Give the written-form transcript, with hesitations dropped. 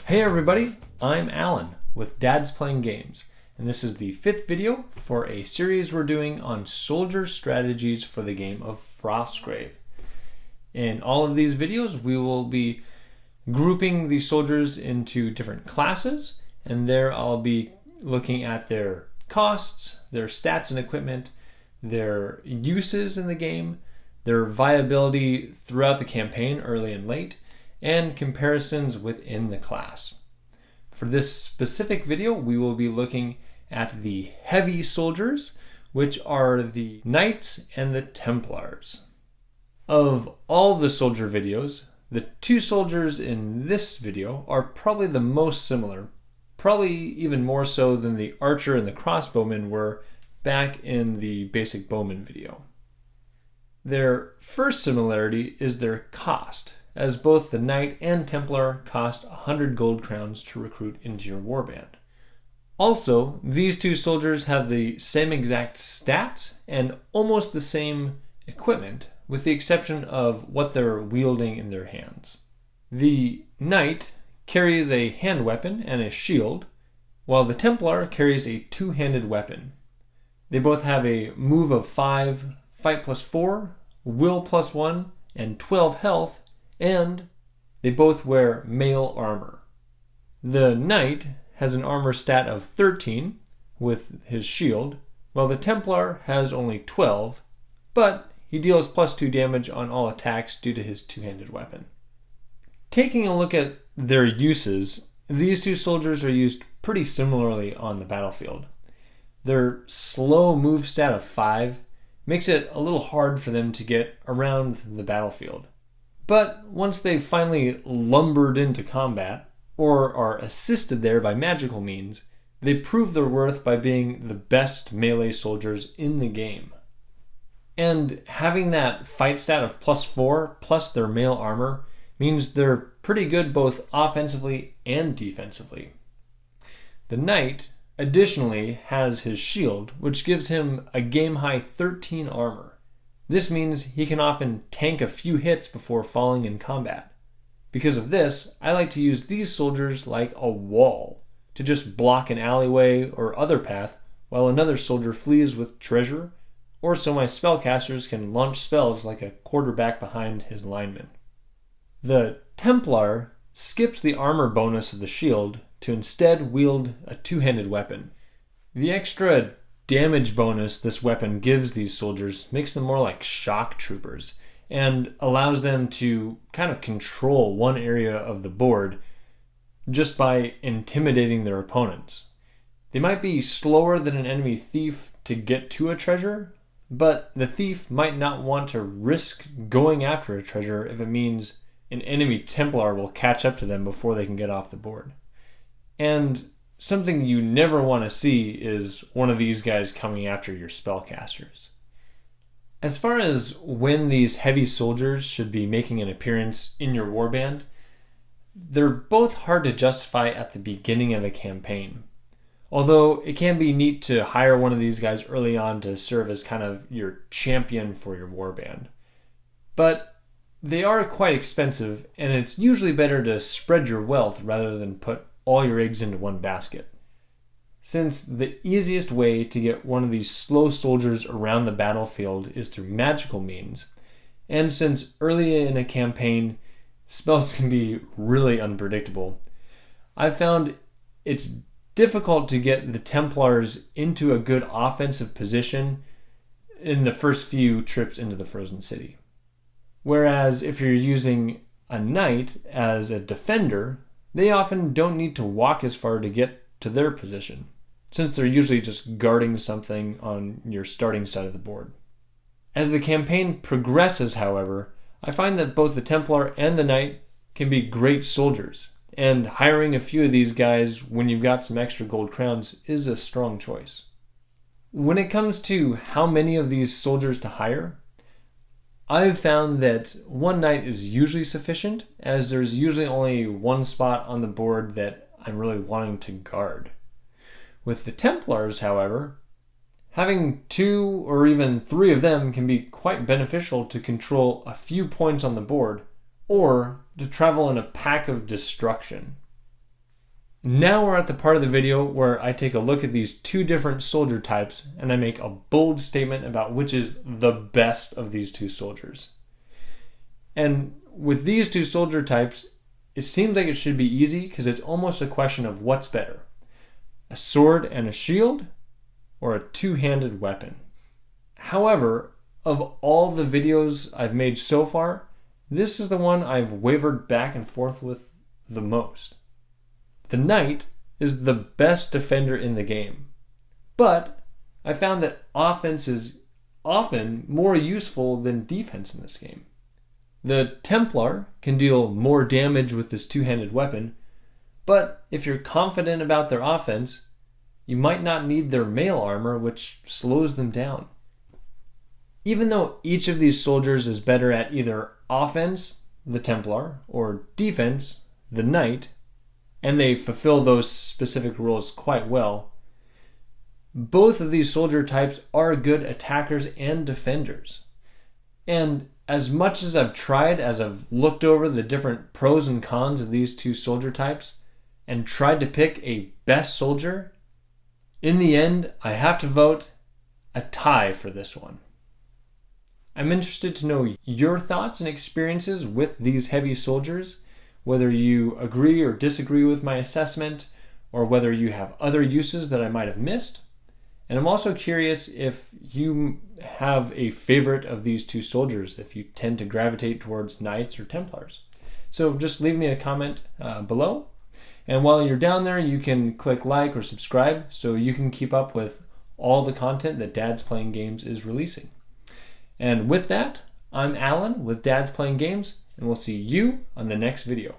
Hey everybody, I'm Alan with Dad's Playing Games, and this is the 5th video for a series we're doing on soldier strategies for the game of Frostgrave. In all of these videos, we will be grouping the soldiers into different classes, and there I'll be looking at their costs, their stats and equipment, their uses in the game, their viability throughout the campaign, early and late, and comparisons within the class. For this specific video, we will be looking at the heavy soldiers, which are the Knights and the Templars. Of all the soldier videos, the two soldiers in this video are probably the most similar, probably even more so than the archer and the crossbowman were back in the basic bowman video. Their first similarity is their cost, as both the Knight and Templar cost 100 gold crowns to recruit into your warband. Also, these two soldiers have the same exact stats and almost the same equipment, with the exception of what they're wielding in their hands. The Knight carries a hand weapon and a shield, while the Templar carries a two-handed weapon. They both have a move of 5, fight +4, will +1, and 12 health, and they both wear mail armor. The Knight has an armor stat of 13 with his shield, while the Templar has only 12, but he deals +2 damage on all attacks due to his two-handed weapon. Taking a look at their uses, these two soldiers are used pretty similarly on the battlefield. Their slow move stat of 5 makes it a little hard for them to get around the battlefield. But once they've finally lumbered into combat, or are assisted there by magical means, they prove their worth by being the best melee soldiers in the game. And having that fight stat of +4 plus their mail armor means they're pretty good both offensively and defensively. The Knight additionally has his shield, which gives him a game-high 13 armor. This means he can often tank a few hits before falling in combat. Because of this, I like to use these soldiers like a wall, to just block an alleyway or other path while another soldier flees with treasure, or so my spellcasters can launch spells like a quarterback behind his lineman. The Templar skips the armor bonus of the shield to instead wield a two-handed weapon. The extra damage bonus this weapon gives these soldiers makes them more like shock troopers and allows them to kind of control one area of the board just by intimidating their opponents. They might be slower than an enemy thief to get to a treasure, but the thief might not want to risk going after a treasure if it means an enemy Templar will catch up to them before they can get off the board. And something you never want to see is one of these guys coming after your spellcasters. As far as when these heavy soldiers should be making an appearance in your warband, they're both hard to justify at the beginning of a campaign. Although it can be neat to hire one of these guys early on to serve as kind of your champion for your warband. But they are quite expensive, and it's usually better to spread your wealth rather than put all your eggs into one basket. Since the easiest way to get one of these slow soldiers around the battlefield is through magical means, and since early in a campaign, spells can be really unpredictable, I've found it's difficult to get the Templars into a good offensive position in the first few trips into the Frozen City. Whereas if you're using a Knight as a defender, they often don't need to walk as far to get to their position, since they're usually just guarding something on your starting side of the board. As the campaign progresses, however, I find that both the Templar and the Knight can be great soldiers, and hiring a few of these guys when you've got some extra gold crowns is a strong choice. When it comes to how many of these soldiers to hire, I've found that one Knight is usually sufficient, as there's usually only one spot on the board that I'm really wanting to guard. With the Templars, however, having 2 or even 3 of them can be quite beneficial to control a few points on the board, or to travel in a pack of destruction. Now we're at the part of the video where I take a look at these two different soldier types and I make a bold statement about which is the best of these two soldiers. And with these two soldier types, it seems like it should be easy because it's almost a question of what's better, a sword and a shield or a two-handed weapon. However, of all the videos I've made so far, this is the one I've wavered back and forth with the most. The knight is the best defender in the game, but I found that offense is often more useful than defense in this game. The Templar can deal more damage with this two-handed weapon, but if you're confident about their offense, you might not need their mail armor, which slows them down. Even though each of these soldiers is better at either offense, the Templar, or defense, the knight, and they fulfill those specific roles quite well, both of these soldier types are good attackers and defenders. And as much as I've tried, as I've looked over the different pros and cons of these two soldier types and tried to pick a best soldier, in the end, I have to vote a tie for this one. I'm interested to know your thoughts and experiences with these heavy soldiers, whether you agree or disagree with my assessment, or whether you have other uses that I might have missed. And I'm also curious if you have a favorite of these two soldiers, if you tend to gravitate towards knights or Templars. So just leave me a comment below. And while you're down there, you can click like or subscribe so you can keep up with all the content that Dad's Playing Games is releasing. And with that, I'm Alan with Dad's Playing Games, and we'll see you on the next video.